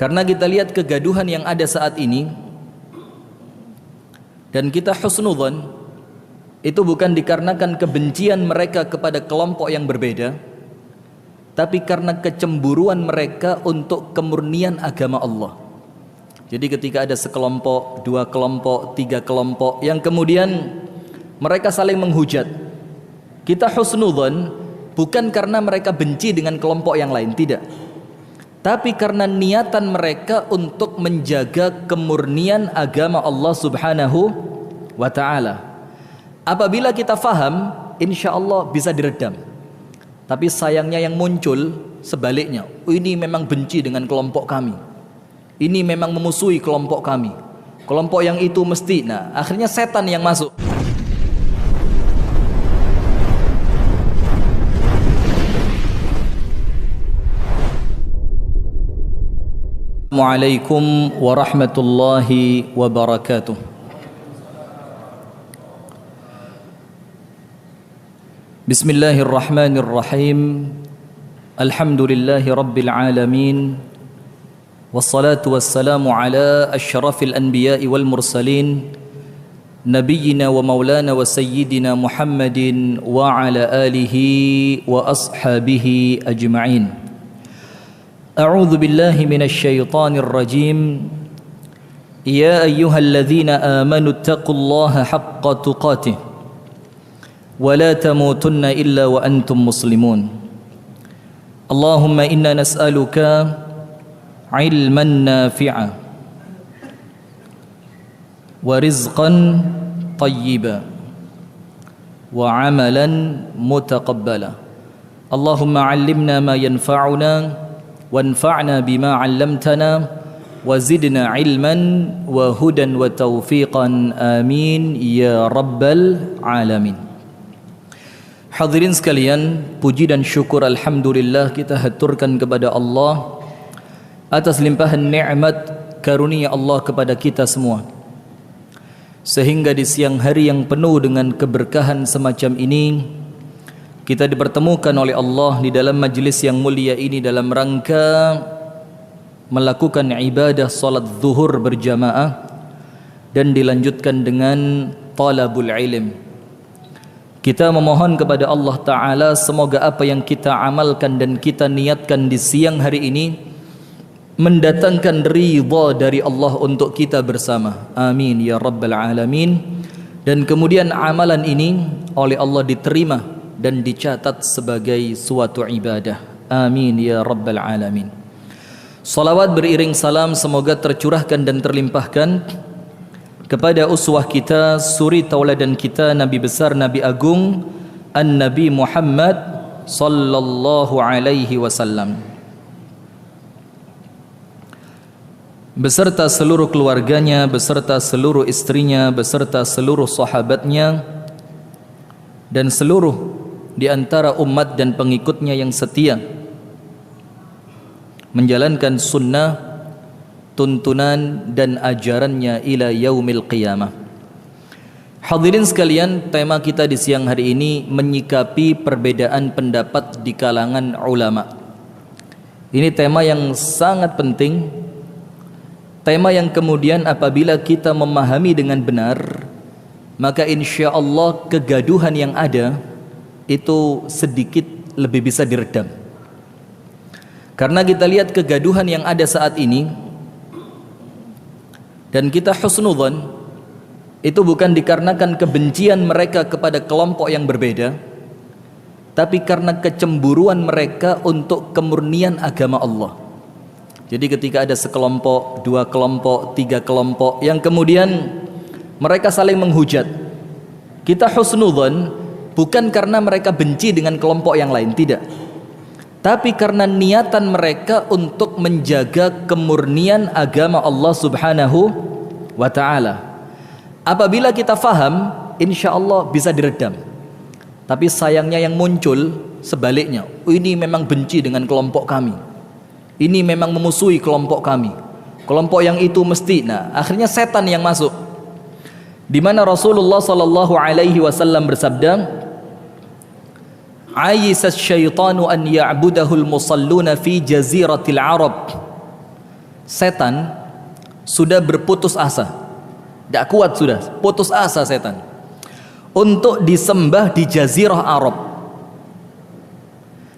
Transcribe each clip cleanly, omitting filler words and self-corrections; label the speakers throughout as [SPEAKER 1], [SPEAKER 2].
[SPEAKER 1] Karena kita lihat kegaduhan yang ada saat ini, dan kita husnudzon, itu bukan dikarenakan kebencian mereka kepada kelompok yang berbeda, tapi karena kecemburuan mereka untuk kemurnian agama Allah. Jadi ketika ada sekelompok, dua kelompok, tiga kelompok yang kemudian mereka saling menghujat, kita husnudzon bukan karena mereka benci dengan kelompok yang lain, tidak, tapi karena niatan mereka untuk menjaga kemurnian agama Allah Subhanahu wa ta'ala. Apabila kita faham, insya Allah bisa diredam. Tapi sayangnya yang muncul sebaliknya, ini memang benci dengan kelompok kami, ini memang memusuhi kelompok kami, kelompok yang itu mesti. Nah, akhirnya setan yang masuk. Assalamualaikum warahmatullahi wabarakatuh. Bismillahirrahmanirrahim. Alhamdulillahi rabbil alamin. Wassalatu wassalamu ala asyrafil anbiya'i wal mursalin, nabiyyina wa maulana wa sayyidina Muhammadin wa ala alihi wa ashabihi ajma'in. أعوذ بالله من الشيطان الرجيم يا أيها الذين آمنوا اتقوا الله حق تقاته ولا تموتن إلا وأنتم مسلمون اللهم إنا نسألك علما نافعا ورزقا طيبا وعملا متقبلا اللهم علمنا ما ينفعنا وانفعنا بما علمتنا وزدنا علما وهدى وتوفيقا آمين يا رب العالمين. Hadirin sekalian, puji dan syukur alhamdulillah kita haturkan kepada Allah atas limpahan nikmat karunia Allah kepada kita semua, sehingga di siang hari yang penuh dengan keberkahan semacam ini kita dipertemukan oleh Allah di dalam majlis yang mulia ini dalam rangka melakukan ibadah salat zuhur berjamaah dan dilanjutkan dengan talabul ilm. Kita memohon kepada Allah Ta'ala semoga apa yang kita amalkan dan kita niatkan di siang hari ini mendatangkan ridha dari Allah untuk kita bersama. Amin ya rabbal alamin. Dan kemudian amalan ini oleh Allah diterima dan dicatat sebagai suatu ibadah. Amin ya rabbal alamin. Salawat beriring salam semoga tercurahkan dan terlimpahkan kepada uswah kita, suri tauladan kita, Nabi besar, Nabi agung, An-Nabi Muhammad sallallahu alaihi wasallam, beserta seluruh keluarganya, beserta seluruh istrinya, beserta seluruh sahabatnya, dan seluruh di antara umat dan pengikutnya yang setia menjalankan sunnah, tuntunan dan ajarannya ila yaumil qiyamah. Hadirin sekalian, tema kita di siang hari ini menyikapi perbedaan pendapat di kalangan ulama. Ini tema yang sangat penting, tema yang kemudian apabila kita memahami dengan benar, maka insya Allah kegaduhan yang ada itu sedikit lebih bisa diredam. Karena kita lihat kegaduhan yang ada saat ini, dan kita husnudzon, itu bukan dikarenakan kebencian mereka kepada kelompok yang berbeda, tapi karena kecemburuan mereka untuk kemurnian agama Allah. Jadi ketika ada sekelompok, dua kelompok, tiga kelompok yang kemudian mereka saling menghujat, kita husnudzon bukan karena mereka benci dengan kelompok yang lain, tidak, tapi karena niatan mereka untuk menjaga kemurnian agama Allah Subhanahu wa ta'ala. Apabila kita faham, insya Allah bisa diredam. Tapi sayangnya yang muncul sebaliknya, ini memang benci dengan kelompok kami, ini memang memusuhi kelompok kami, kelompok yang itu mesti. Nah, akhirnya setan yang masuk, di mana Rasulullah sallallahu alaihi wasallam bersabda, "Ayyisas syaitanu an ya'budahul musalluna fi jaziratil Arab setan sudah berputus asa, tidak kuat, sudah putus asa setan untuk disembah di Jazirah Arab.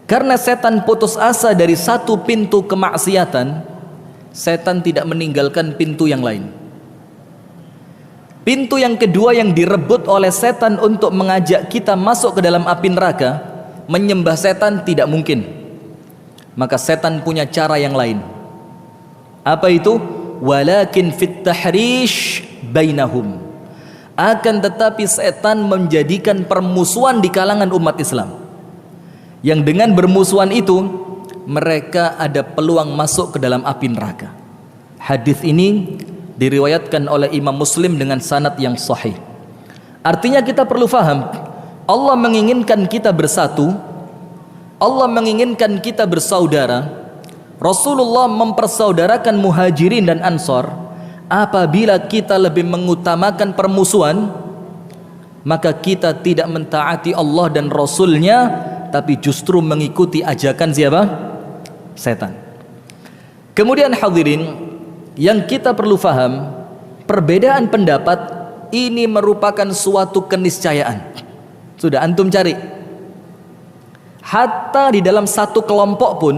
[SPEAKER 1] Karena setan putus asa dari satu pintu kemaksiatan, setan tidak meninggalkan pintu yang lain. Pintu yang kedua yang direbut oleh setan untuk mengajak kita masuk ke dalam api neraka, menyembah setan tidak mungkin. Maka setan punya cara yang lain. Apa itu? Walakin fit tahrish bainahum. Akan tetapi setan menjadikan permusuhan di kalangan umat Islam, yang dengan bermusuhan itu mereka ada peluang masuk ke dalam api neraka. Hadis ini diriwayatkan oleh Imam Muslim dengan sanad yang sahih. Artinya kita perlu faham, Allah menginginkan kita bersatu, Allah menginginkan kita bersaudara. Rasulullah mempersaudarakan Muhajirin dan Ansor. Apabila kita lebih mengutamakan permusuhan, maka kita tidak mentaati Allah dan Rasulnya, tapi justru mengikuti ajakan siapa? Setan. Kemudian hadirin, yang kita perlu faham, perbedaan pendapat ini merupakan suatu keniscayaan. Sudah antum cari, hatta di dalam satu kelompok pun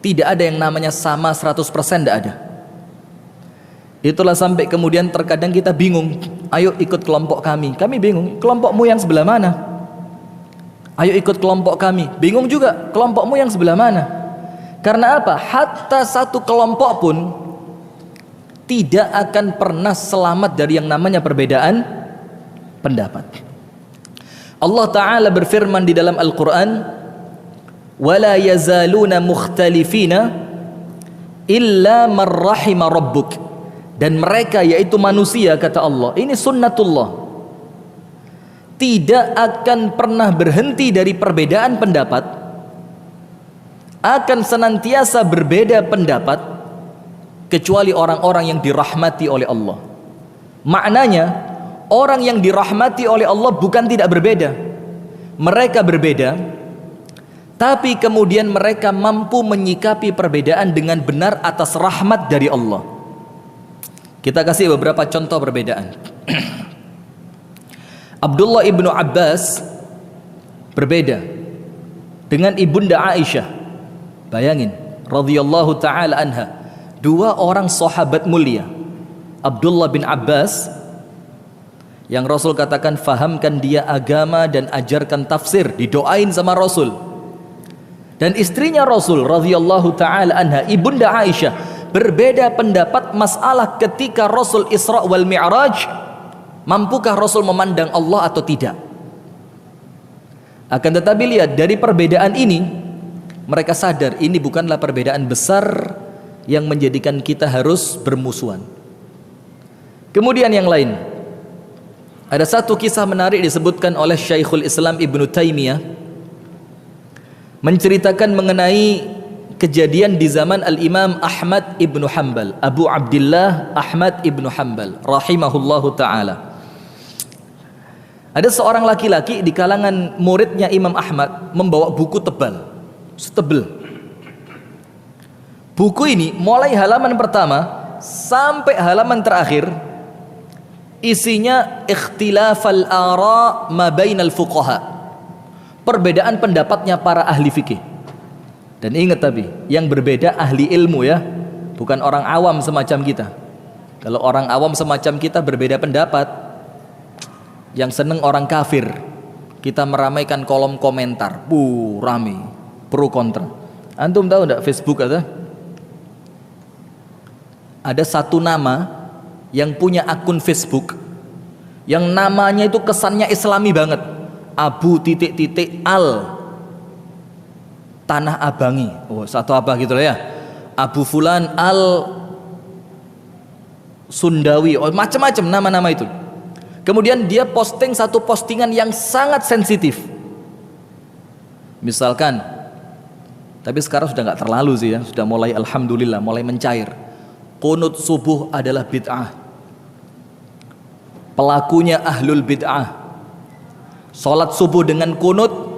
[SPEAKER 1] tidak ada yang namanya sama 100%, tidak ada. Itulah sampai kemudian terkadang kita bingung, ayo ikut kelompok kami bingung, kelompokmu yang sebelah mana? Ayo ikut kelompok kami, bingung juga, kelompokmu yang sebelah mana? Karena apa? Hatta satu kelompok pun tidak akan pernah selamat dari yang namanya perbedaan pendapat. Allah Ta'ala berfirman di dalam Al-Quran, وَلَا يَزَالُونَ مُخْتَلِفِينَ إِلَّا مَنْ رَحِمَ رَبُّكَ. Dan mereka, yaitu manusia, kata Allah, ini sunnatullah, tidak akan pernah berhenti dari perbedaan pendapat, akan senantiasa berbeda pendapat, kecuali orang-orang yang dirahmati oleh Allah. Maknanya, orang yang dirahmati oleh Allah bukan tidak berbeda, mereka berbeda, tapi kemudian mereka mampu menyikapi perbedaan dengan benar atas rahmat dari Allah. Kita kasih beberapa contoh perbedaan. Abdullah ibnu Abbas berbeda dengan ibunda Aisyah. Bayangin, radhiyallahu ta'ala anha, dua orang sahabat mulia. Abdullah bin Abbas, yang Rasul katakan fahamkan dia agama dan ajarkan tafsir, didoain sama Rasul. Dan istrinya Rasul radhiyallahu ta'ala anha, ibunda Aisyah, berbeda pendapat masalah ketika Rasul Isra wal Mi'raj, mampukah Rasul memandang Allah atau tidak. Akan tetapi lihat, dari perbedaan ini mereka sadar ini bukanlah perbedaan besar yang menjadikan kita harus bermusuhan. Kemudian yang lain, ada satu kisah menarik disebutkan oleh Syekhul Islam Ibnu Taimiyah, menceritakan mengenai kejadian di zaman Al-Imam Ahmad ibnu Hanbal, Abu Abdillah Ahmad ibnu Hanbal rahimahullahu ta'ala. Ada seorang laki-laki di kalangan muridnya Imam Ahmad membawa buku tebal, setebel. Buku ini mulai halaman pertama sampai halaman terakhir isinya ikhtilafal ara ma bainal fuqaha, perbedaan pendapatnya para ahli fikih. Dan ingat, tapi yang berbeda ahli ilmu ya, bukan orang awam semacam kita. Kalau orang awam semacam kita berbeda pendapat, yang seneng orang kafir, kita meramaikan kolom komentar, rame, pro kontra. Antum tahu enggak Facebook ada satu nama yang punya akun Facebook yang namanya itu kesannya Islami banget, Abu titik-titik al Tanah Abangi, satu apa gitu ya, Abu Fulan al Sundawi, macam-macam nama-nama itu. Kemudian dia posting satu postingan yang sangat sensitif, misalkan, tapi sekarang sudah nggak terlalu sih ya, sudah mulai alhamdulillah mulai mencair. Qunut subuh adalah bid'ah, pelakunya ahlul bid'ah. Salat subuh dengan qunut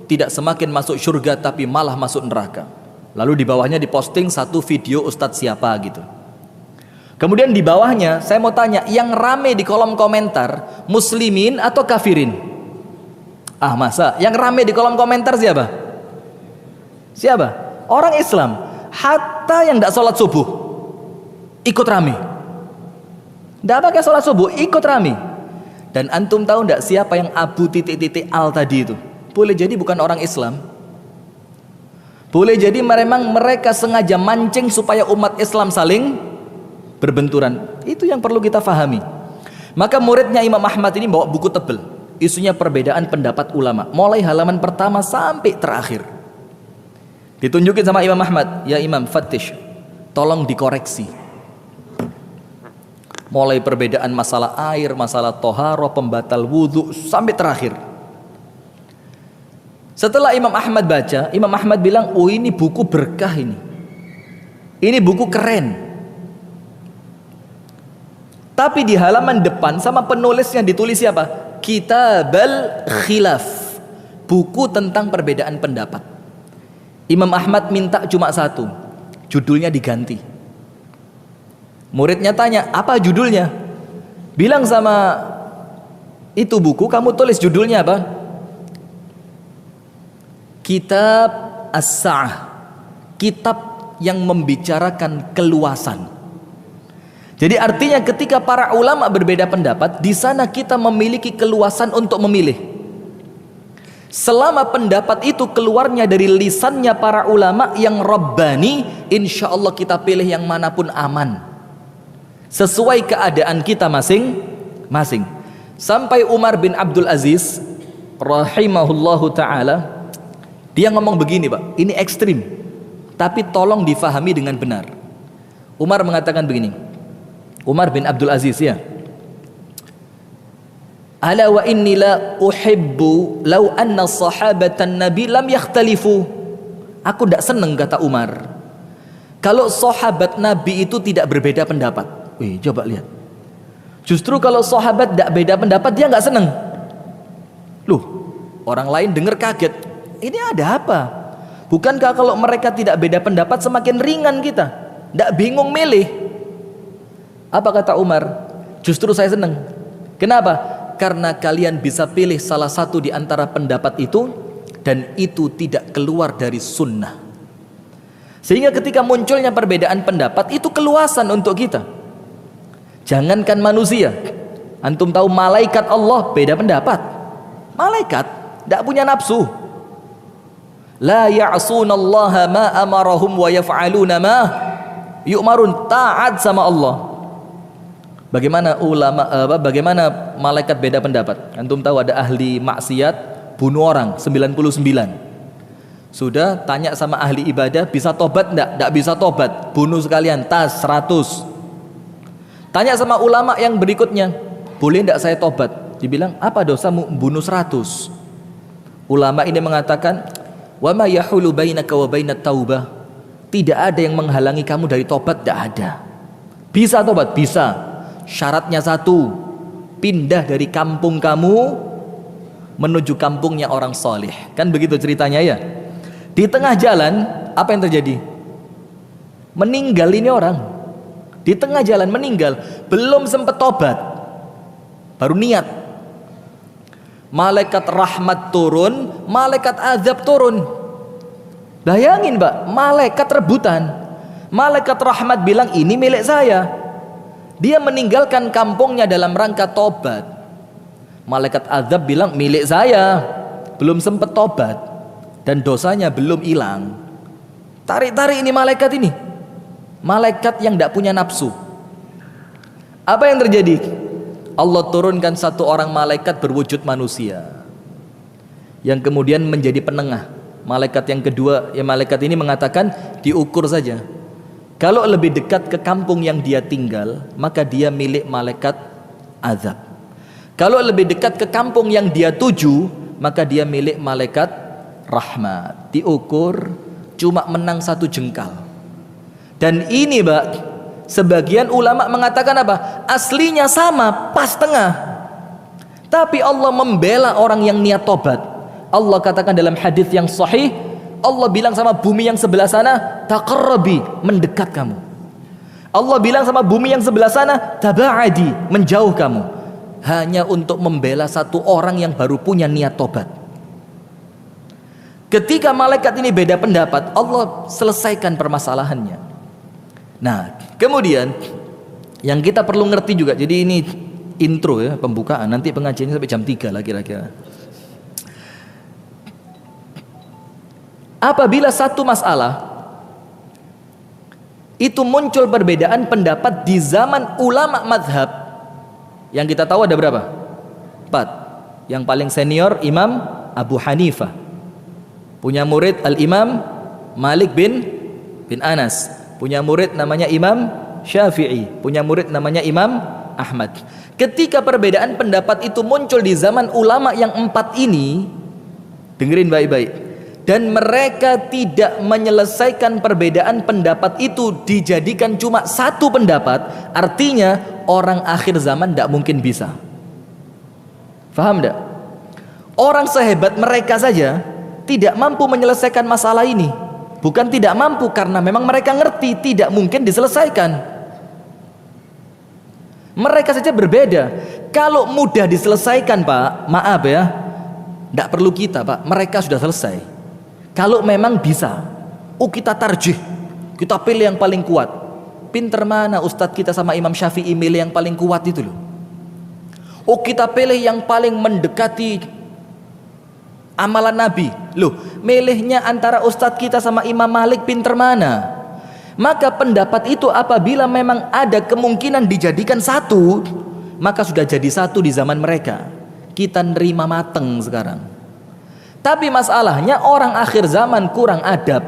[SPEAKER 1] tidak semakin masuk surga tapi malah masuk neraka. Lalu di bawahnya diposting satu video ustadz siapa gitu. Kemudian di bawahnya saya mau tanya, yang rame di kolom komentar muslimin atau kafirin? Ah masa yang rame di kolom komentar siapa? Siapa? Orang Islam. Hatta yang tidak sholat subuh ikut rame. Tidak pakai sholat subuh ikut rame. Dan antum tahu tidak siapa yang Abu titik-titik al tadi itu? Boleh jadi bukan orang Islam. Boleh jadi memang mereka sengaja mancing supaya umat Islam saling berbenturan. Itu yang perlu kita fahami. Maka muridnya Imam Ahmad ini bawa buku tebel, isunya perbedaan pendapat ulama, mulai halaman pertama sampai terakhir. Ditunjukin sama Imam Ahmad, ya Imam Fattish, tolong dikoreksi. Mulai perbedaan masalah air, masalah toharoh, pembatal wudhu, sampai terakhir. Setelah Imam Ahmad baca, Imam Ahmad bilang, oh ini buku berkah ini. Ini buku keren. Tapi di halaman depan sama penulisnya ditulis siapa? Kitabul Khilaf, buku tentang perbedaan pendapat. Imam Ahmad minta cuma satu, judulnya diganti. Muridnya tanya, apa judulnya? Bilang sama itu buku, kamu tulis judulnya apa? Kitab As-Sa'ah, kitab yang membicarakan keluasan. Jadi artinya ketika para ulama berbeda pendapat, di sana kita memiliki keluasan untuk memilih. Selama pendapat itu keluarnya dari lisannya para ulama yang Rabbani, insya Allah kita pilih yang manapun aman, sesuai keadaan kita masing-masing. Sampai Umar bin Abdul Aziz rahimahullahu ta'ala, dia ngomong begini Pak, ini ekstrim, tapi tolong difahami dengan benar. Umar mengatakan begini, Umar bin Abdul Aziz ya, ala wa inni la uhibbu law anna sahabatan nabi lam yakhtalifu. Aku tidak senang, kata Umar, kalau sahabat nabi itu tidak berbeda pendapat. Wih, coba lihat, justru kalau sahabat tidak beda pendapat dia nggak senang. Loh, orang lain dengar kaget, ini ada apa? Bukankah kalau mereka tidak beda pendapat semakin ringan kita, tidak bingung milih? Apa kata Umar? Justru saya senang. Kenapa? Karena kalian bisa pilih salah satu di antara pendapat itu, dan itu tidak keluar dari sunnah. Sehingga ketika munculnya perbedaan pendapat, itu keluasan untuk kita. Jangankan manusia, antum tahu malaikat Allah beda pendapat. Malaikat tidak punya nafsu. La ya'sunallaha ma amarahum wa yaf'aluna ma yu'marun, taat sama Allah. Bagaimana bagaimana malaikat beda pendapat? Antum tahu ada ahli maksiat bunuh orang 99. Sudah tanya sama ahli ibadah, bisa tobat enggak? Enggak bisa tobat, bunuh sekalian, tas 100. Tanya sama ulama yang berikutnya, boleh enggak saya tobat? Dibilang, apa dosamu bunuh 100? Ulama ini mengatakan, wa ma yahulu bainaka wa bainat taubah, tidak ada yang menghalangi kamu dari tobat, tidak ada. Bisa tobat? Bisa. Syaratnya satu, pindah dari kampung kamu menuju kampungnya orang soleh. Kan begitu ceritanya ya. Di tengah jalan apa yang terjadi? Meninggal ini orang. Di tengah jalan meninggal, belum sempat tobat, baru niat. Malaikat rahmat turun, malaikat azab turun. Bayangin Mbak, malaikat rebutan. Malaikat rahmat bilang ini milik saya. Dia meninggalkan kampungnya dalam rangka tobat. Malaikat azab bilang milik saya, belum sempat tobat dan dosanya belum hilang. Tarik-tarik ini malaikat ini. Malaikat yang tidak punya nafsu. Apa yang terjadi? Allah turunkan satu orang malaikat berwujud manusia, yang kemudian menjadi penengah. Malaikat yang kedua, ya malaikat ini mengatakan diukur saja. Kalau lebih dekat ke kampung yang dia tinggal, maka dia milik malaikat azab. Kalau lebih dekat ke kampung yang dia tuju, maka dia milik malaikat rahmat. Diukur, cuma menang 1 jengkal. Dan ini Mbak, sebagian ulama mengatakan apa? Aslinya sama, pas tengah. Tapi Allah membela orang yang niat tobat. Allah katakan dalam hadis yang sahih, Allah bilang sama bumi yang sebelah sana, taqarrabi, mendekat kamu. Allah bilang sama bumi yang sebelah sana, taba'adi, menjauh kamu. Hanya untuk membela satu orang yang baru punya niat tobat. Ketika malaikat ini beda pendapat, Allah selesaikan permasalahannya. Nah, kemudian yang kita perlu ngerti juga, jadi ini intro ya, pembukaan, nanti pengajiannya sampai jam 3 lah kira-kira. Apabila satu masalah itu muncul perbedaan pendapat di zaman ulama madhab, yang kita tahu ada berapa? 4. Yang paling senior Imam Abu Hanifah, punya murid Al-Imam Malik bin Anas, punya murid namanya Imam Syafi'i, punya murid namanya Imam Ahmad. Ketika perbedaan pendapat itu muncul di zaman ulama yang 4 ini, dengerin baik-baik, dan mereka tidak menyelesaikan perbedaan pendapat itu dijadikan cuma satu pendapat, artinya orang akhir zaman tidak mungkin bisa. Faham tidak? Orang sehebat mereka saja tidak mampu menyelesaikan masalah ini. Bukan tidak mampu, karena memang mereka ngerti tidak mungkin diselesaikan. Mereka saja berbeda. Kalau mudah diselesaikan, Pak, maaf ya, tidak perlu kita, Pak, mereka sudah selesai. Kalau memang bisa, kita tarjih, kita pilih yang paling kuat. Pinter mana Ustadz kita sama Imam Syafi'i milih yang paling kuat itu loh. Kita pilih yang paling mendekati amalan Nabi. Loh, milihnya antara Ustadz kita sama Imam Malik, pinter mana? Maka pendapat itu apabila memang ada kemungkinan dijadikan satu, maka sudah jadi satu di zaman mereka. Kita nerima mateng sekarang. Tapi masalahnya orang akhir zaman kurang adab.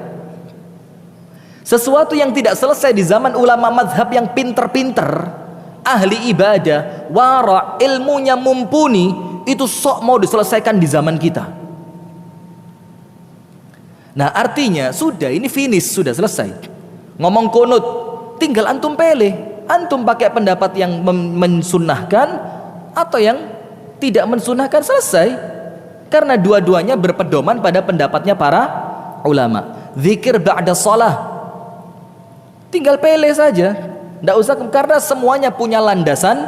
[SPEAKER 1] Sesuatu yang tidak selesai di zaman ulama madhab yang pinter-pinter, ahli ibadah, wara, ilmunya mumpuni, itu sok mau diselesaikan di zaman kita. Nah, artinya sudah, ini finish, sudah selesai. Ngomong kunut, tinggal antum pilih. Antum pakai pendapat yang mensunnahkan atau yang tidak mensunnahkan, selesai. Karena dua-duanya berpedoman pada pendapatnya para ulama. Zikir ba'da shalah, tinggal pilih saja. Tidak usah, karena semuanya punya landasan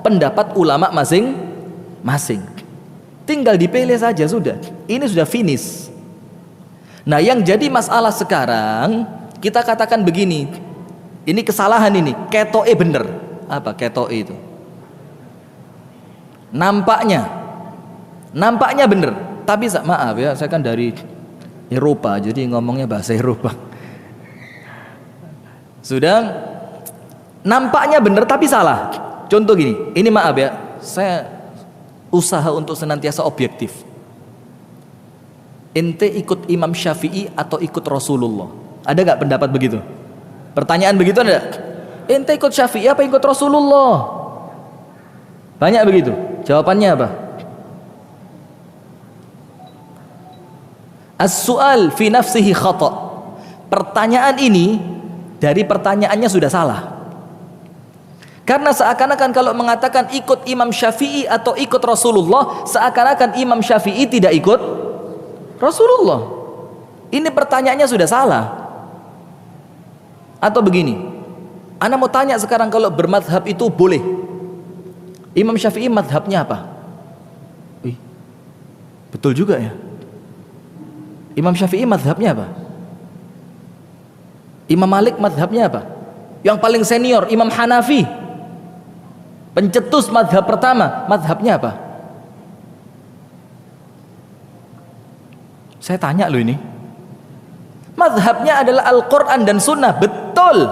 [SPEAKER 1] pendapat ulama masing-masing. Tinggal dipilih saja, sudah. Ini sudah finish. Nah, yang jadi masalah sekarang, kita katakan begini, ini kesalahan ini, ketoe bener. Apa ketoe itu? Nampaknya bener, tapi maaf ya, saya kan dari Eropa, jadi ngomongnya bahasa Eropa. Sudah, nampaknya bener tapi salah. Contoh gini, ini maaf ya, saya usaha untuk senantiasa objektif. Ente ikut Imam Syafi'i atau ikut Rasulullah? Ada gak pendapat begitu? Pertanyaan begitu ada? Ente ikut Syafi'i apa ikut Rasulullah? Banyak begitu. Jawabannya apa? As-su'al fi nafsihi khata'. Pertanyaan ini dari pertanyaannya sudah salah. Karena seakan-akan kalau mengatakan ikut Imam Syafi'i atau ikut Rasulullah, seakan-akan Imam Syafi'i tidak ikut Rasulullah. Ini pertanyaannya sudah salah. Atau begini, ana mau tanya sekarang, kalau bermadhab itu boleh, Imam Syafi'i madhabnya apa? Betul juga ya. Imam Syafi'i madhabnya apa? Imam Malik madhabnya apa? Yang paling senior Imam Hanafi, pencetus madhab pertama, madhabnya apa? Saya tanya loh ini. Madhabnya adalah Al-Quran dan Sunnah, betul.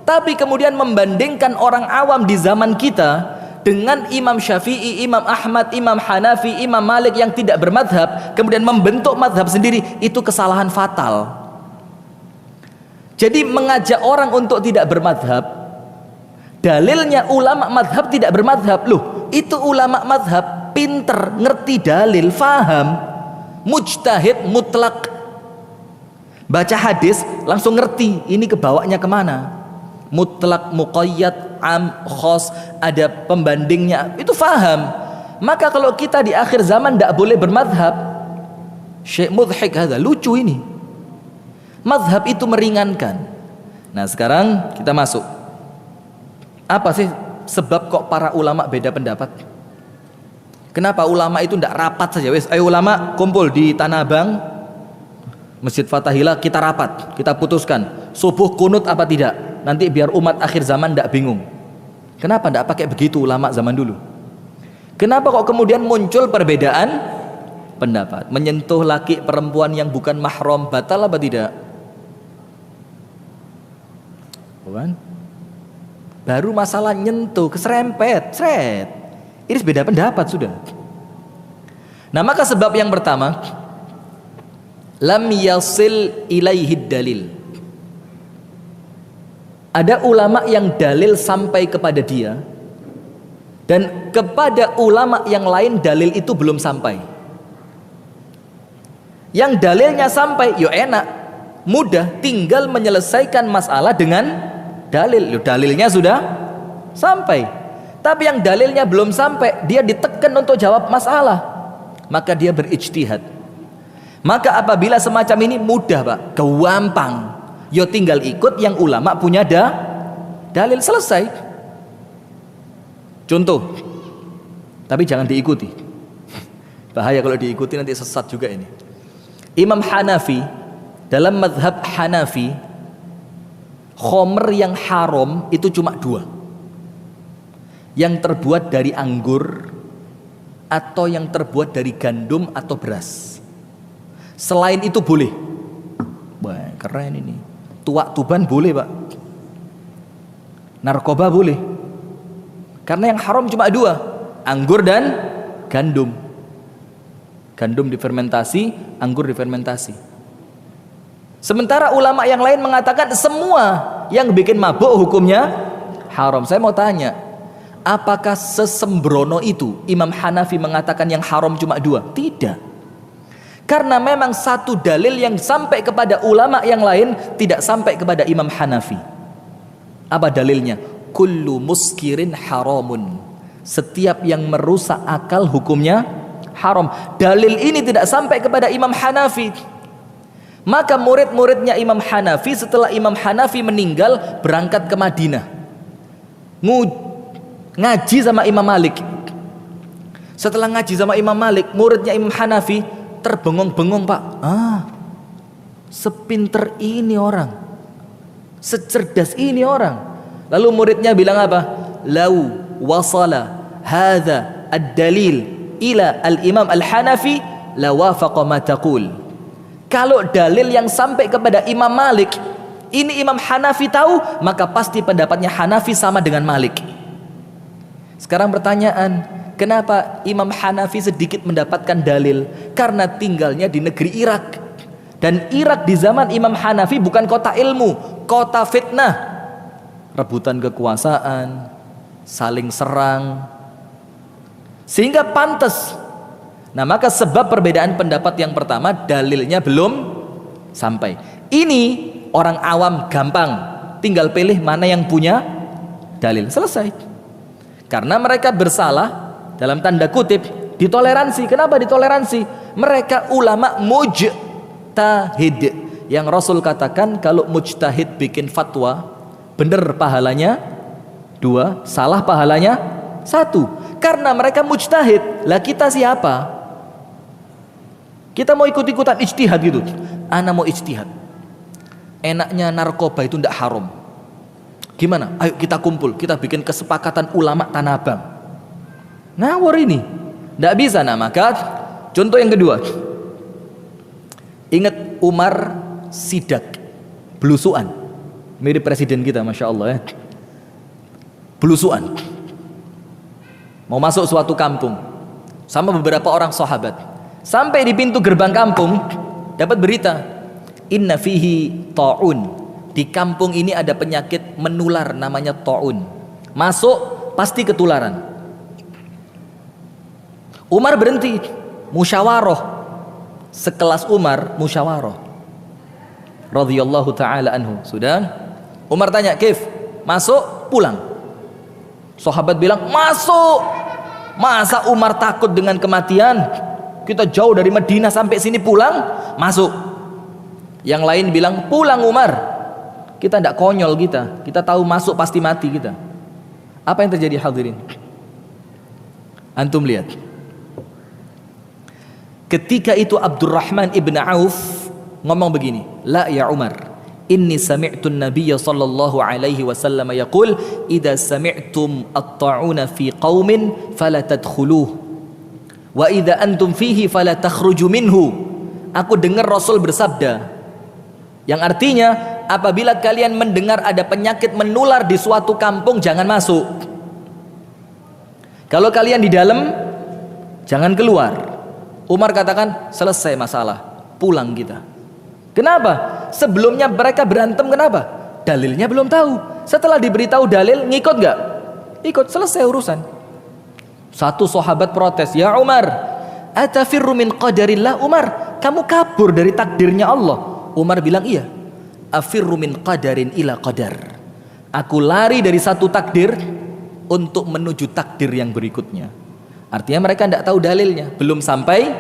[SPEAKER 1] Tapi kemudian membandingkan orang awam di zaman kita dengan Imam Syafi'i, Imam Ahmad, Imam Hanafi, Imam Malik yang tidak bermadhab, kemudian membentuk madhab sendiri, itu kesalahan fatal. Jadi mengajak orang untuk tidak bermadhab, dalilnya ulama madhab tidak bermadhab. Loh, itu ulama madhab pinter, ngerti dalil, faham, mujtahid mutlak, baca hadis langsung ngerti ini kebawanya kemana, mutlak, muqayyad, am, khos, ada pembandingnya, itu faham. Maka kalau kita di akhir zaman tidak boleh bermadhab, Syekh mudhik hadza, lucu ini, Mazhab itu meringankan. Nah sekarang kita masuk. Apa sih sebab kok para ulama beda pendapat? Kenapa ulama itu tidak rapat saja? Wes, ayo ulama kumpul di Tanah Abang, Masjid Fathahillah, kita rapat, kita putuskan subuh kunut apa tidak. Nanti biar umat akhir zaman tidak bingung. Kenapa tidak pakai begitu ulama zaman dulu? Kenapa kok kemudian muncul perbedaan pendapat? Menyentuh laki perempuan yang bukan mahram batal apa tidak? Bukan? Baru masalah nyentuh keserempet, seret. Ini beda pendapat sudah. Nah maka sebab yang pertama, lam yasil ilaihi dalil. Ada ulama yang dalil sampai kepada dia, dan kepada ulama yang lain dalil itu belum sampai. Yang dalilnya sampai, yo enak, mudah, tinggal menyelesaikan masalah dengan dalil. Dalilnya sudah sampai, tapi yang dalilnya belum sampai, dia ditekan untuk jawab masalah, maka dia berijtihad. Maka apabila semacam ini mudah Pak, gampang, yo tinggal ikut yang ulama punya dalil, selesai. Contoh, tapi jangan diikuti, bahaya kalau diikuti nanti sesat juga ini. Imam Hanafi, dalam mazhab Hanafi, khomer yang haram itu cuma dua, yang terbuat dari anggur atau yang terbuat dari gandum atau beras. Selain itu boleh. Wah keren ini. Tuak tuban boleh Pak, narkoba boleh, karena yang haram cuma dua, anggur dan gandum. Gandum difermentasi, anggur difermentasi. Sementara ulama yang lain mengatakan semua yang bikin mabuk hukumnya haram. Saya mau tanya, apakah sesembrono itu Imam Hanafi mengatakan yang haram cuma dua? Tidak. Karena memang satu dalil yang sampai kepada ulama yang lain tidak sampai kepada Imam Hanafi. Apa dalilnya? Kullu muskirin haramun. Setiap yang merusak akal hukumnya haram. Dalil ini tidak sampai kepada Imam Hanafi. Maka murid-muridnya Imam Hanafi setelah Imam Hanafi meninggal berangkat ke Madinah, ngaji sama Imam Malik. Setelah ngaji sama Imam Malik, muridnya Imam Hanafi terbengong-bengong Pak. Sepinter ini orang, secerdas ini orang. Lalu muridnya bilang apa? Lau wasala hadza ad-dalil ila al-Imam al-Hanafi lawafaqa ma taqul. Kalau dalil yang sampai kepada Imam Malik ini Imam Hanafi tahu, maka pasti pendapatnya Hanafi sama dengan Malik. Sekarang pertanyaan, kenapa Imam Hanafi sedikit mendapatkan dalil? Karena tinggalnya di negeri Irak, dan Irak di zaman Imam Hanafi bukan kota ilmu, kota fitnah, rebutan kekuasaan, saling serang, sehingga pantas. Nah maka sebab perbedaan pendapat yang pertama, dalilnya belum sampai. Ini orang awam gampang, tinggal pilih mana yang punya dalil, selesai. Karena mereka bersalah dalam tanda kutip, ditoleransi. Kenapa ditoleransi? Mereka ulama mujtahid, yang Rasul katakan kalau mujtahid bikin fatwa, benar pahalanya 2, salah pahalanya 1. Karena mereka mujtahid. Lah kita siapa? Kita mau ikut-ikutan ijtihad gitu. Ana mau ijtihad, enaknya narkoba itu tidak haram. Gimana? Ayo kita kumpul, kita bikin kesepakatan ulama Tanah Abang. Ngawur ini, tidak bisa. Nah maka contoh yang kedua, ingat Umar Sidak, belusuan, mirip presiden kita, masya Allah ya. Belusuan, mau masuk suatu kampung sama beberapa orang sahabat. Sampai di pintu gerbang kampung dapat berita, inna fihi ta'un, di kampung ini ada penyakit menular namanya ta'un. Masuk pasti ketularan. Umar berhenti, musyawarah. Sekelas Umar musyawarah radhiyallahu taala anhu. Sudah, Umar tanya, "Kif? Masuk, pulang?" Sahabat bilang, "Masuk." Masa Umar takut dengan kematian? Kita jauh dari Madinah sampai sini pulang? Masuk. Yang lain bilang pulang Umar. Kita tidak konyol kita tahu masuk pasti mati kita. Apa yang terjadi hadirin? Antum lihat. Ketika itu Abdurrahman ibn Auf ngomong begini, la ya Umar, inni sami'tu an-nabiyya sallallahu alaihi wasallam yaqul idza sami'tum at-ta'una fi qaumin fala tadkhuluh wa idza antum fihi fala takhruju minhu. Aku dengar Rasul bersabda, yang artinya apabila kalian mendengar ada penyakit menular di suatu kampung, jangan masuk. Kalau kalian di dalam, jangan keluar. Umar katakan selesai masalah, pulang kita. Kenapa? Sebelumnya mereka berantem, kenapa? Dalilnya belum tahu. Setelah diberitahu dalil, ngikut gak? Ikut, selesai urusan. Satu sahabat protes, ya Umar, atafirru min qadarillah. Umar, kamu kabur dari takdirnya Allah. Umar bilang, iya, afirru min qadarin ila qadar. Aku lari dari satu takdir untuk menuju takdir yang berikutnya. Artinya mereka tidak tahu dalilnya, belum sampai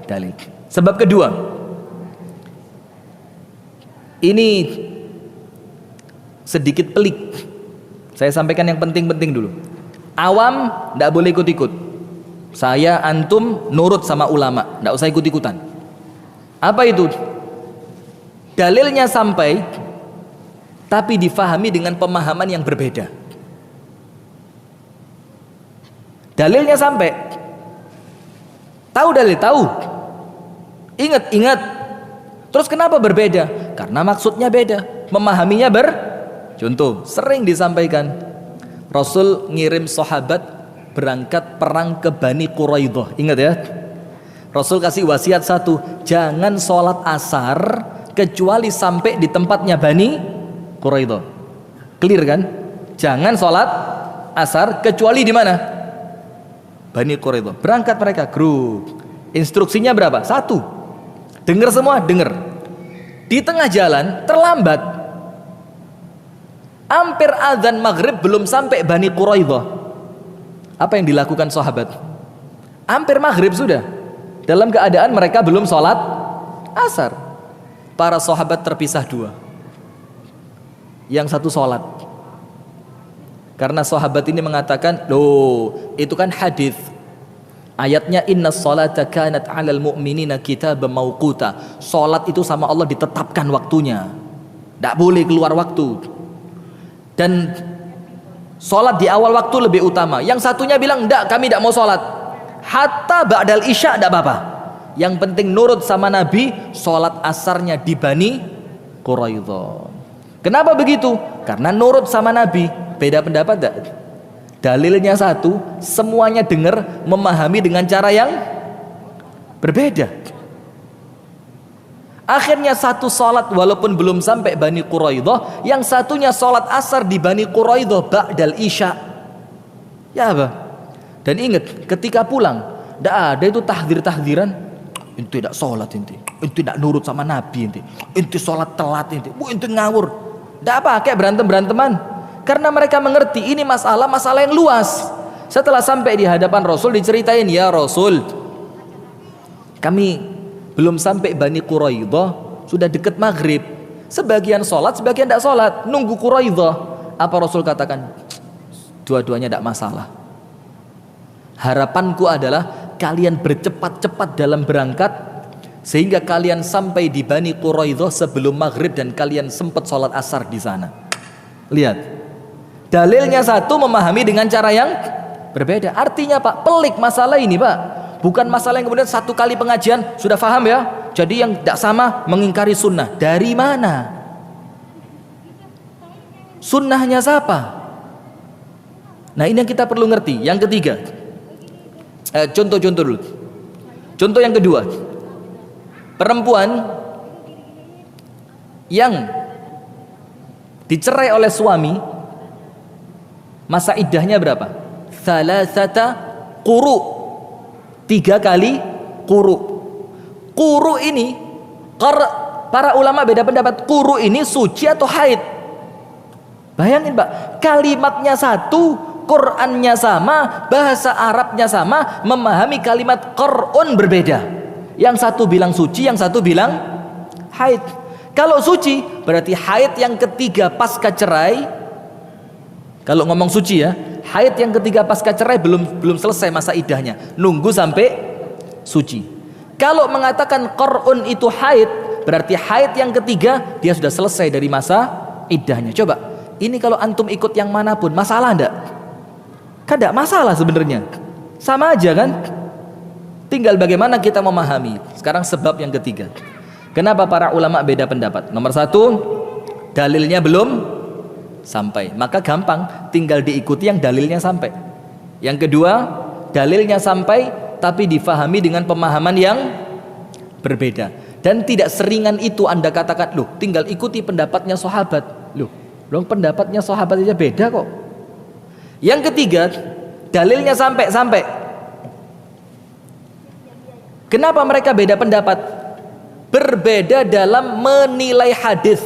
[SPEAKER 1] dalil. Sebab kedua, ini sedikit pelik. Saya sampaikan yang penting-penting dulu. Awam tidak boleh ikut-ikut. Saya, antum nurut sama ulama, tidak usah ikut-ikutan. Apa itu? Dalilnya sampai, tapi difahami dengan pemahaman yang berbeda. Dalilnya sampai, tahu dalil, tahu, ingat. Terus kenapa berbeda? Karena maksudnya beda, memahaminya contoh, sering disampaikan Rasul ngirim sahabat berangkat perang ke Bani Quraidah. Ingat ya, Rasul kasih wasiat satu, jangan sholat asar kecuali sampai di tempatnya Bani Quraidah. Clear kan? Jangan sholat asar kecuali di mana? Bani Quraidah. Berangkat mereka, grup. Instruksinya berapa? 1. Dengar semua, dengar. Di tengah jalan terlambat. Hampir azan maghrib belum sampai Bani Quraidah. Apa yang dilakukan sahabat? Hampir maghrib sudah. Dalam keadaan mereka belum sholat asar. Para sahabat terpisah 2. Yang satu sholat. Karena sahabat ini mengatakan, loh, itu kan hadis. Ayatnya innas salata kanat 'alal mu'minina kitaban mauquta. Salat itu sama Allah ditetapkan waktunya. Tidak boleh keluar waktu. Dan salat di awal waktu lebih utama. Yang satunya bilang, enggak, kami tidak mau salat. Hatta ba'dal isya tidak apa-apa. Yang penting nurut sama Nabi, salat asarnya di Bani Quraidah. Kenapa begitu? Karena nurut sama Nabi. Beda pendapat enggak? Dalilnya satu, semuanya dengar, memahami dengan cara yang berbeda. Akhirnya satu salat walaupun belum sampai Bani Quraidah, yang satunya salat asar di Bani Quraidah ba'dal isya. Ya apa? Dan ingat, ketika pulang, tidak ada itu tahdir-tahdiran. Inti tidak salat, inti tidak nurut sama Nabi, inti salat telat, inti ngawur. Tidak apa, kayak berantem-beranteman. Karena mereka mengerti ini masalah yang luas. Setelah sampai di hadapan Rasul diceritain, ya Rasul, kami belum sampai Bani Quraidah, sudah dekat maghrib. Sebagian sholat, sebagian tidak sholat, nunggu Quraidah. Apa Rasul katakan? Dua-duanya tidak masalah. Harapanku adalah kalian bercepat-cepat dalam berangkat, sehingga kalian sampai di Bani Quraidah sebelum maghrib dan kalian sempat sholat asar di sana. Lihat. Dalilnya satu, memahami dengan cara yang berbeda. Artinya Pak, pelik masalah ini Pak. Bukan masalah yang kemudian satu kali pengajian sudah paham ya. Jadi yang tidak sama mengingkari sunnah. Dari mana? Sunnahnya siapa? Nah ini yang kita perlu ngerti. Yang ketiga, contoh dulu. Contoh yang kedua, perempuan yang dicerai oleh suami, masa iddahnya berapa? Salasata quru. 3 kali quru. Quru ini, para ulama beda pendapat. Quru ini suci atau haid? Bayangin Pak, kalimatnya satu, Qur'annya sama, bahasa Arabnya sama, memahami kalimat Qur'un berbeda. Yang satu bilang suci, yang satu bilang haid. Kalau suci berarti haid yang ketiga pasca cerai. Kalau ngomong suci ya, haid yang ketiga pasca cerai belum selesai masa iddahnya, nunggu sampai suci. Kalau mengatakan qar'un itu haid, berarti haid yang ketiga dia sudah selesai dari masa iddahnya. Coba, ini kalau antum ikut yang manapun, masalah enggak? Kan enggak masalah sebenarnya. Sama aja kan? Tinggal bagaimana kita memahami. Sekarang sebab yang ketiga. Kenapa para ulama beda pendapat? Nomor satu, dalilnya belum sampai, maka gampang, tinggal diikuti yang dalilnya sampai. Yang kedua, dalilnya sampai tapi difahami dengan pemahaman yang berbeda. Dan tidak seringan itu Anda katakan, loh tinggal ikuti pendapatnya sahabat. Loh pendapatnya sahabat aja beda kok. Yang ketiga, dalilnya sampai. Kenapa mereka beda pendapat? Berbeda dalam menilai hadis.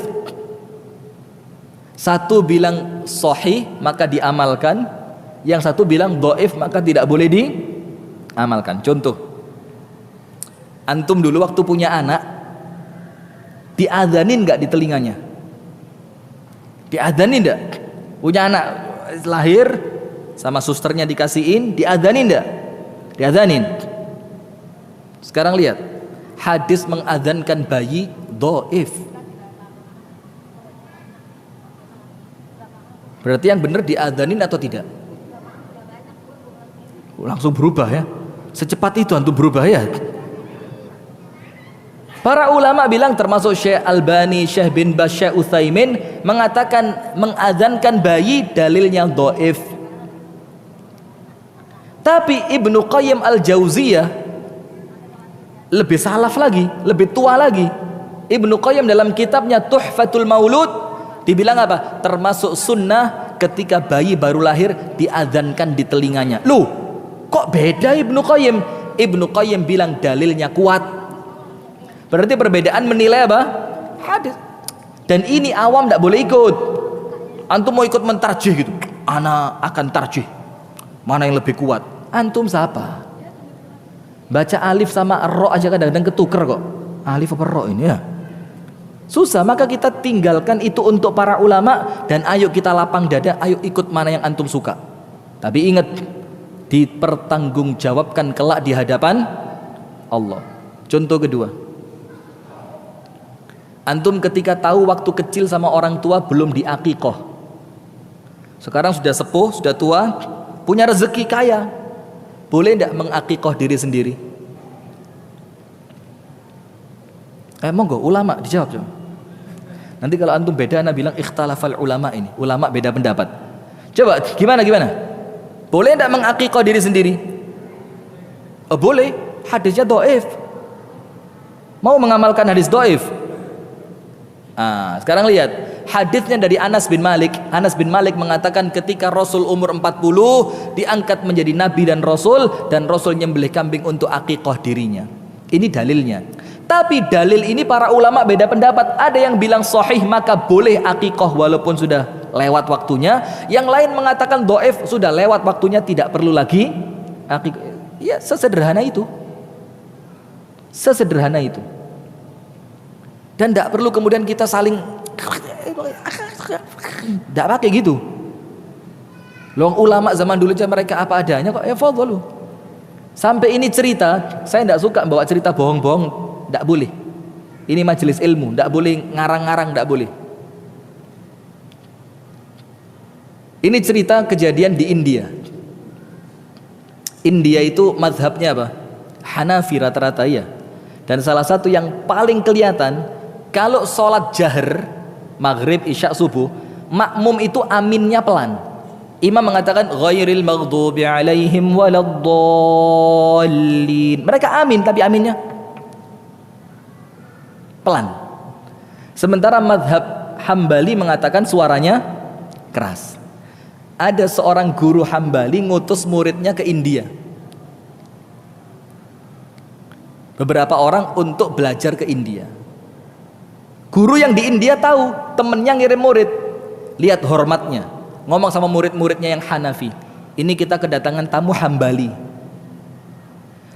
[SPEAKER 1] Satu bilang sahih maka diamalkan, yang satu bilang dhaif maka tidak boleh diamalkan. Contoh, antum dulu waktu punya anak diadzanin nggak di telinganya? Diadzanin nggak? Punya anak lahir sama susternya dikasihin, diadzanin nggak? Diadzanin. Sekarang lihat, hadis mengadzankan bayi dhaif. Berarti yang benar diadzanin atau tidak? Langsung berubah ya. Secepat itu antum berubah ya. Para ulama bilang, termasuk Syekh Albani, Syekh bin Baz, Syekh Utsaimin, mengatakan mengadzankan bayi dalilnya dhaif. Tapi Ibnu Qayyim Al-Jauziyah lebih salaf lagi, lebih tua lagi. Ibnu Qayyim dalam kitabnya Tuhfatul Maulud dibilang apa? Termasuk sunnah ketika bayi baru lahir diadzankan di telinganya. Loh, kok beda Ibnu Qayyim? Ibnu Qayyim bilang dalilnya kuat. Berarti perbedaan menilai apa? Hadis. Dan ini awam tidak boleh ikut. Antum mau ikut mentarjih gitu, ana akan tarjih mana yang lebih kuat. Antum siapa? Baca alif sama ro aja kadang-kadang ketuker kok. Alif apa ro ini ya? Susah, maka kita tinggalkan itu untuk para ulama dan ayo kita lapang dada, ayo ikut mana yang antum suka. Tapi ingat, dipertanggungjawabkan kelak di hadapan Allah. Contoh kedua, antum ketika tahu waktu kecil sama orang tua belum diakikoh, sekarang sudah sepuh, sudah tua, punya rezeki kaya, boleh tidak mengakikoh diri sendiri? Monggo ulama dijawab coba. Nanti kalau antum beda, ana bilang ikhtalafal ulama, ini ulama beda pendapat. Coba gimana? Boleh tidak mengakikoh diri sendiri? Boleh, hadisnya dhaif. Mau mengamalkan hadis dhaif? Sekarang lihat hadisnya dari Anas bin Malik. Anas bin Malik mengatakan ketika Rasul umur 40 diangkat menjadi nabi dan Rasul nyembelih kambing untuk akikoh dirinya. Ini dalilnya. Tapi dalil ini para ulama beda pendapat. Ada yang bilang sahih maka boleh akikoh walaupun sudah lewat waktunya. Yang lain mengatakan dhaif, sudah lewat waktunya tidak perlu lagi akikoh. Ya sesederhana itu. Sesederhana itu. Dan tidak perlu kemudian kita saling tidak pakai gitu. Long ulama zaman dulu aja mereka apa adanya kok. Ya fadhalu. Sampai ini cerita, saya tidak suka bawa cerita bohong-bohong. Tidak boleh. Ini majelis ilmu, tidak boleh ngarang-ngarang, tidak boleh. Ini cerita kejadian di India. India itu mazhabnya apa? Hanafi rata-rata ya. Dan salah satu yang paling kelihatan, kalau sholat jahar, maghrib, isya, subuh, makmum itu aminnya pelan. Imam mengatakan ghairil maghdubi alaihim waladdallin. Mereka amin tapi aminnya pelan. Sementara mazhab Hambali mengatakan suaranya keras. Ada seorang guru Hambali ngutus muridnya ke India, beberapa orang untuk belajar ke India. Guru yang di India tahu temennya ngirim murid, lihat hormatnya, ngomong sama murid-muridnya yang Hanafi, ini kita kedatangan tamu Hambali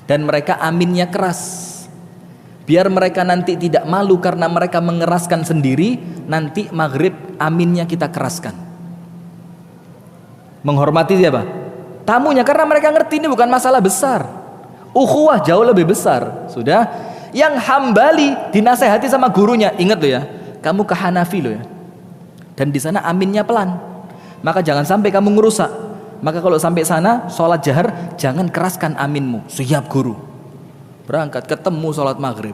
[SPEAKER 1] dan mereka aminnya keras. Biar mereka nanti tidak malu karena mereka mengeraskan sendiri, nanti maghrib aminnya kita keraskan. Menghormati siapa? Tamunya, karena mereka ngerti ini bukan masalah besar. Ukhuwah jauh lebih besar. Sudah. Yang Hambali dinasehati sama gurunya, ingat loh ya, kamu ke Hanafi loh ya. Dan di sana aminnya pelan. Maka jangan sampai kamu ngerusak. Maka kalau sampai sana sholat jahar, jangan keraskan aminmu. Siap guru. Berangkat ketemu sholat maghrib.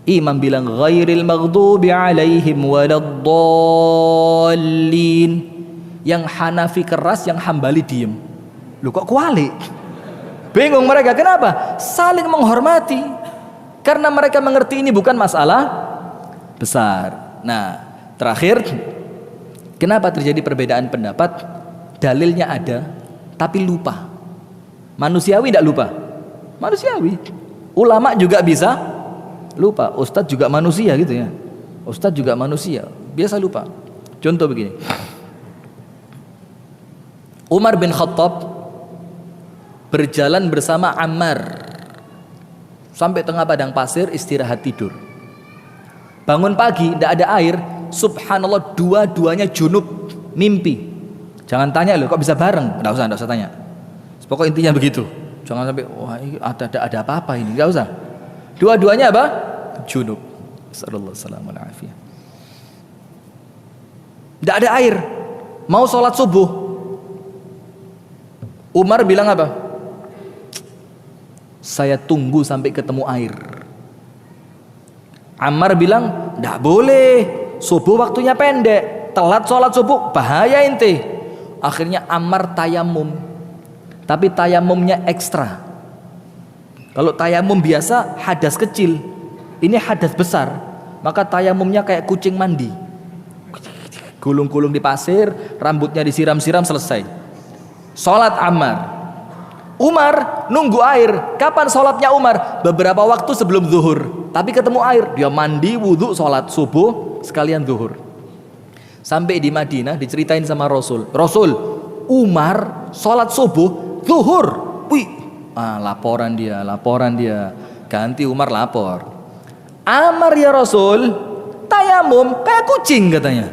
[SPEAKER 1] Imam bilang ghairil maghdubi alaihim waladdallin. Yang Hanafi keras, yang Hambali diem. Lu kok kuali? Bingung mereka, kenapa? Saling menghormati. Karena mereka mengerti ini bukan masalah besar. Nah, terakhir, kenapa terjadi perbedaan pendapat? Dalilnya ada, tapi lupa. Manusiawi tidak lupa? Manusiawi. Ulama juga bisa lupa. Ustadz juga manusia gitu ya. Ustadz juga manusia, biasa lupa. Contoh begini. Umar bin Khattab berjalan bersama Ammar sampai tengah padang pasir, istirahat tidur. Bangun pagi, tidak ada air. Subhanallah, dua-duanya junub, mimpi. Jangan tanya loh, kok bisa bareng? Tidak usah tanya. Pokok intinya begitu. Jangan sampai, wah ini ada apa-apa ini. Tidak usah. Dua-duanya apa? Junub. Sallallahu alaihi. Tidak ada air. Mau sholat subuh. Umar bilang apa? Saya tunggu sampai ketemu air. Ammar bilang, tidak boleh. Subuh waktunya pendek. Telat sholat subuh, bahaya ente. Akhirnya Ammar tayamum. Tapi tayamumnya ekstra. Kalau tayamum biasa hadas kecil, ini hadas besar. Maka tayamumnya kayak kucing mandi. Gulung-gulung di pasir, rambutnya disiram-siram, selesai. Sholat Ammar. Umar nunggu air. Kapan sholatnya Umar? Beberapa waktu sebelum zuhur. Tapi ketemu air, dia mandi, wudhu, sholat subuh sekalian zuhur. Sampai di Madinah diceritain sama Rasul. Rasul, Umar sholat subuh, zuhur. Wih, laporan dia. Ganti Umar lapor. Ammar ya Rasul, tayamum kayak kucing katanya.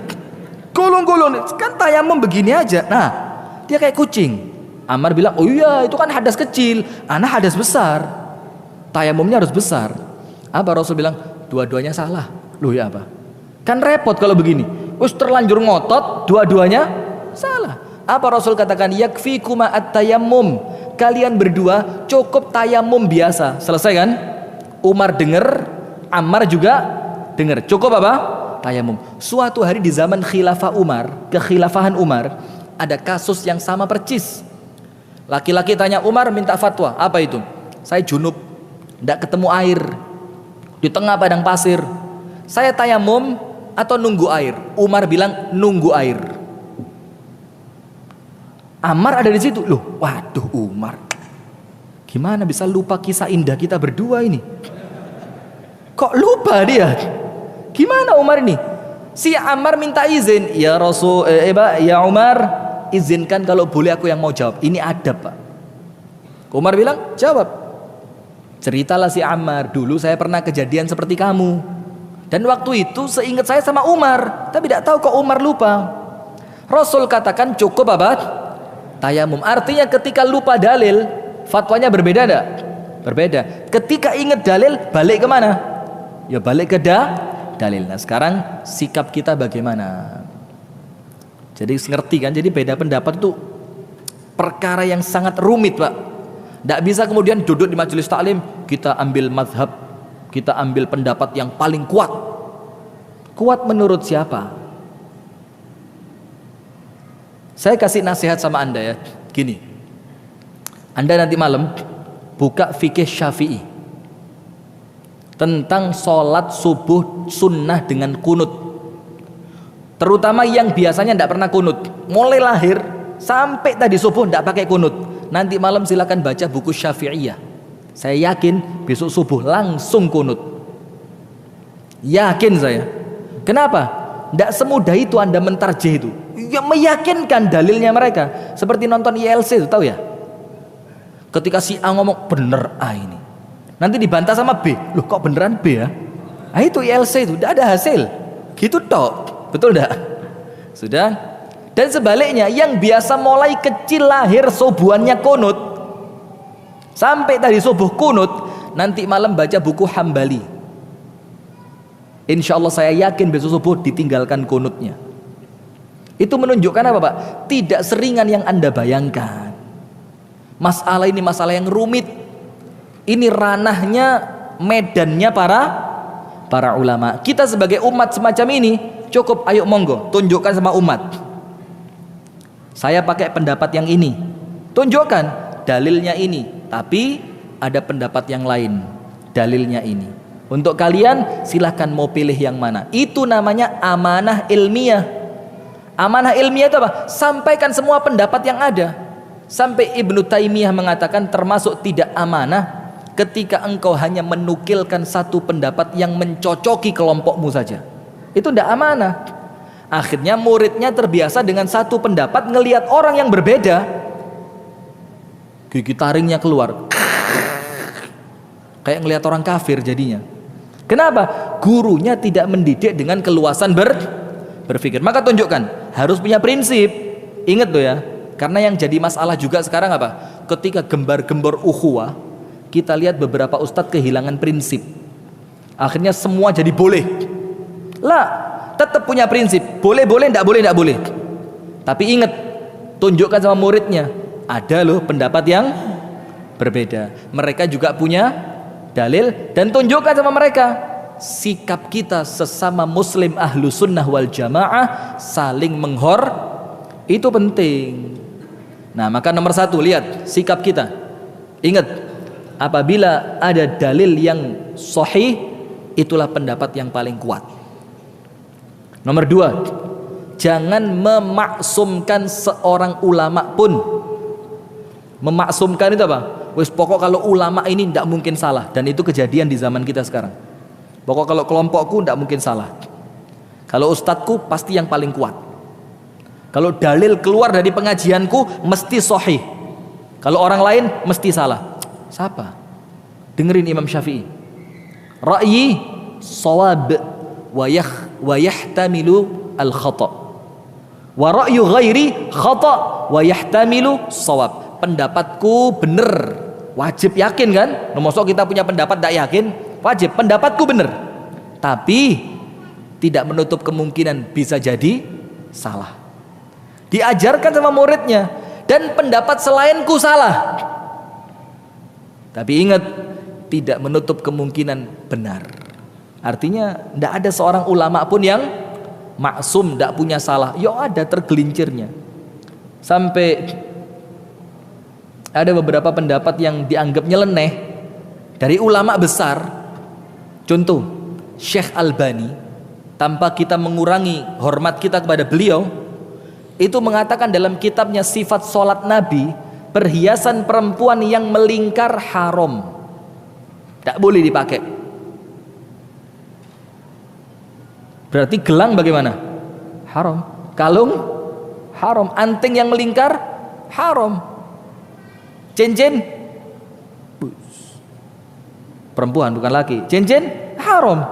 [SPEAKER 1] Gulung-gulung, kan tayamum begini aja. Nah, dia kayak kucing. Ammar bilang, oh iya itu kan hadas kecil, ana hadas besar. Tayamumnya harus besar. Apa Rasul bilang? Dua-duanya salah. Loh ya apa? Kan repot kalau begini. Wis terlanjur ngotot, dua-duanya salah. Apa Rasul katakan? Yakfikuma at-tayammum. Kalian berdua cukup tayamum biasa. Selesai kan? Umar dengar, Ammar juga dengar. Cukup apa? Tayamum. Suatu hari di zaman khilafah Umar, kekhilafahan Umar, ada kasus yang sama percis. Laki-laki tanya Umar, minta fatwa. Apa itu? Saya junub, tidak ketemu air di tengah padang pasir. Saya tayamum atau nunggu air? Umar bilang nunggu air. Ammar ada di situ. Loh, waduh Umar, gimana bisa lupa kisah indah kita berdua ini? Kok lupa dia? Gimana Umar ini? Si Ammar minta izin, ya Rasul, ya Umar, izinkan kalau boleh aku yang mau jawab. Ini adab Pak. Umar bilang, jawab. Ceritalah si Ammar, dulu saya pernah kejadian seperti kamu. Dan waktu itu seingat saya sama Umar, tapi tidak tahu kok Umar lupa. Rasul katakan cukup apa? Tayamum. Artinya ketika lupa dalil, fatwanya berbeda enggak? Berbeda. Ketika ingat dalil, balik kemana? Ya balik ke dalil. Nah sekarang sikap kita bagaimana? Jadi ngerti kan? Jadi beda pendapat itu perkara yang sangat rumit Pak. Tidak bisa kemudian duduk di majelis taklim, kita ambil mazhab, kita ambil pendapat yang paling kuat. Kuat menurut siapa? Saya kasih nasihat sama Anda ya, gini. Anda nanti malam buka fikih Syafi'i tentang sholat subuh sunnah dengan kunut. Terutama yang biasanya tidak pernah kunut, mulai lahir sampai tadi subuh tidak pakai kunut. Nanti malam silakan baca buku Syafi'iyah. Saya yakin besok subuh langsung kunut. Yakin saya. Kenapa? Tidak semudah itu Anda mentarjih itu. Ya meyakinkan dalilnya mereka. Seperti nonton ILC itu, tahu ya? Ketika si A ngomong bener ini, Nanti dibantah sama B, loh kok beneran B ya? Nah itu ILC itu, tidak ada hasil. Gitu tok, betul tidak? Sudah. Dan sebaliknya, yang biasa mulai kecil lahir subuhannya kunut, sampai tadi subuh kunut, nanti malam baca buku Hambali, insya Allah saya yakin besok subuh ditinggalkan kunutnya. Itu menunjukkan apa Pak? Tidak seringan yang Anda bayangkan. Masalah ini masalah yang rumit. Ini ranahnya, medannya para ulama. Kita sebagai umat semacam ini cukup, ayo monggo tunjukkan sama umat, saya pakai pendapat yang ini, tunjukkan dalilnya ini, tapi ada pendapat yang lain, dalilnya ini. Untuk kalian silahkan mau pilih yang mana. Itu namanya amanah ilmiah. Amanah ilmiah itu apa? Sampaikan semua pendapat yang ada. Sampai Ibnu Taimiyah mengatakan termasuk tidak amanah ketika engkau hanya menukilkan satu pendapat yang mencocoki kelompokmu saja. Itu tidak amanah. Akhirnya muridnya terbiasa dengan satu pendapat, ngelihat orang yang berbeda, gigi taringnya keluar, kayak ngelihat orang kafir jadinya. Kenapa? Gurunya tidak mendidik dengan keluasan berpikir. Maka tunjukkan, harus punya prinsip. Ingat tuh ya, karena yang jadi masalah juga sekarang apa? Ketika gembar-gembor ukhuwah, kita lihat beberapa ustadz kehilangan prinsip. Akhirnya semua jadi boleh. Lah, tetap punya prinsip. Boleh-boleh, enggak boleh. Tapi ingat, tunjukkan sama muridnya, ada loh pendapat yang berbeda. Mereka juga punya dalil, dan tunjukkan sama mereka sikap kita sesama muslim ahlu sunnah wal jamaah saling itu penting. Nah, maka nomor satu, lihat sikap kita. Ingat, apabila ada dalil yang sahih, itulah pendapat yang paling kuat. Nomor dua, jangan memaksumkan seorang ulama pun. Memaksumkan itu apa? Wis pokok kalau ulama ini tidak mungkin salah, dan itu kejadian di zaman kita sekarang. Pokok kalau kelompokku tidak mungkin salah, kalau ustadku pasti yang paling kuat, kalau dalil keluar dari pengajianku mesti sahih, kalau orang lain mesti salah. Siapa? Dengerin Imam Syafi'i, ra'yi shawab wa yahtamilu al khata, wa ra'yu ghairi khata wa yahtamilu shawab. Pendapatku benar, wajib yakin kan? Masa kita punya pendapat tidak yakin? Wajib, pendapatku benar, tapi tidak menutup kemungkinan bisa jadi salah. Diajarkan sama muridnya, dan pendapat selainku salah, tapi ingat, tidak menutup kemungkinan benar. Artinya tidak ada seorang ulama pun yang maksum, tidak punya salah. Ya ada tergelincirnya. Sampai ada beberapa pendapat yang dianggap nyeleneh dari ulama besar. Contoh, Syekh Albani, tanpa kita mengurangi hormat kita kepada beliau, itu mengatakan dalam kitabnya Sifat Sholat Nabi, perhiasan perempuan yang melingkar haram, tidak boleh dipakai. Berarti gelang bagaimana? Haram. Kalung haram. Anting yang melingkar haram. Cincin perempuan bukan laki, cincin haram.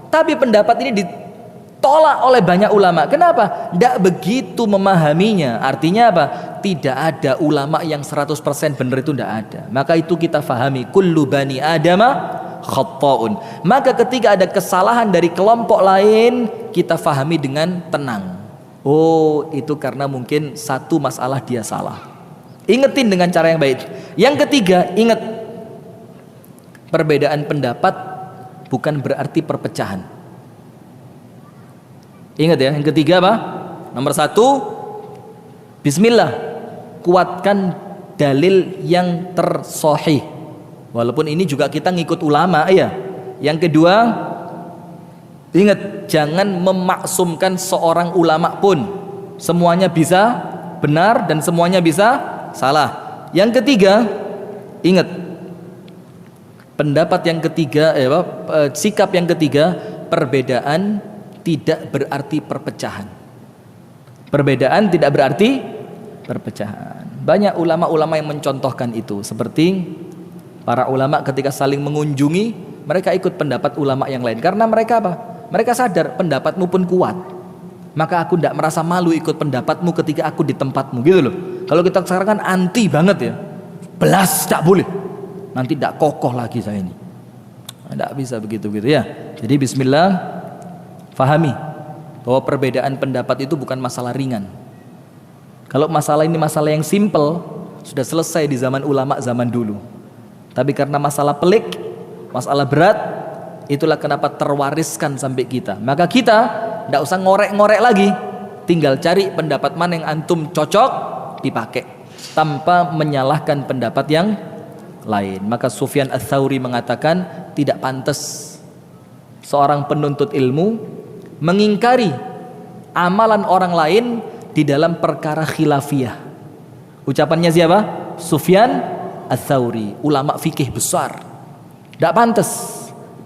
[SPEAKER 1] Tapi pendapat ini ditolak oleh banyak ulama. Kenapa? Tidak begitu memahaminya. Artinya apa? Tidak ada ulama yang 100% benar, itu tidak ada. Maka itu kita fahami, kullu bani adama khatta'un. Maka ketika ada kesalahan dari kelompok lain, kita fahami dengan tenang. Oh, itu karena mungkin satu masalah dia salah. Ingetin dengan cara yang baik. Yang ketiga, ingat, perbedaan pendapat bukan berarti perpecahan. Ingat ya, yang ketiga apa? Nomor satu, bismillah, kuatkan dalil yang tersahih. Walaupun ini juga kita ngikut ulama ya. Yang kedua, ingat, jangan memaksumkan seorang ulama pun. Semuanya bisa benar dan semuanya bisa salah. Yang ketiga, ingat, pendapat yang ketiga, sikap yang ketiga, perbedaan tidak berarti perpecahan. Perbedaan tidak berarti perpecahan. Banyak ulama-ulama yang mencontohkan itu, seperti Para ulama ketika saling mengunjungi, mereka ikut pendapat ulama yang lain. Karena mereka apa? Mereka sadar pendapatmu pun kuat. Maka aku tidak merasa malu ikut pendapatmu ketika aku di tempatmu, gitu loh. Kalau kita sekarang kan anti banget ya. Belas tak boleh. Nanti tidak kokoh lagi saya ini. Tidak bisa begitu-begitu ya. Jadi bismillah, fahami bahwa perbedaan pendapat itu bukan masalah ringan. Kalau masalah ini masalah yang simple, sudah selesai di zaman ulama zaman dulu. Tapi karena masalah pelik, masalah berat, itulah kenapa terwariskan sampai kita. Maka kita tidak usah ngorek-ngorek lagi, tinggal cari pendapat mana yang antum cocok, dipakai tanpa menyalahkan pendapat yang lain. Maka Sufyan Ats-Tsauri mengatakan tidak pantas seorang penuntut ilmu mengingkari amalan orang lain di dalam perkara khilafiyah. Ucapannya siapa? Sufyan Ats-Tsauri, ulama fikih besar. Tidak pantas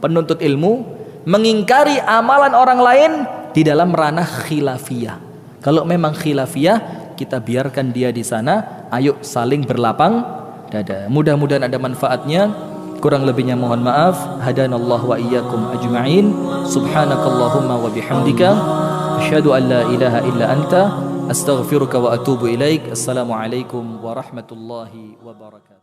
[SPEAKER 1] penuntut ilmu mengingkari amalan orang lain di dalam ranah khilafiyah. Kalau memang khilafiyah, kita biarkan dia di sana. Ayo saling berlapang dada. Mudah-mudahan ada manfaatnya. Kurang lebihnya mohon maaf. Hadanallahu wa iyyakum ajma'in. Subhanakallahumma wa bihamdika asyhadu an la ilaha illa anta astaghfiruka wa atubu ilaik. Assalamualaikum warahmatullahi wabarakatuh.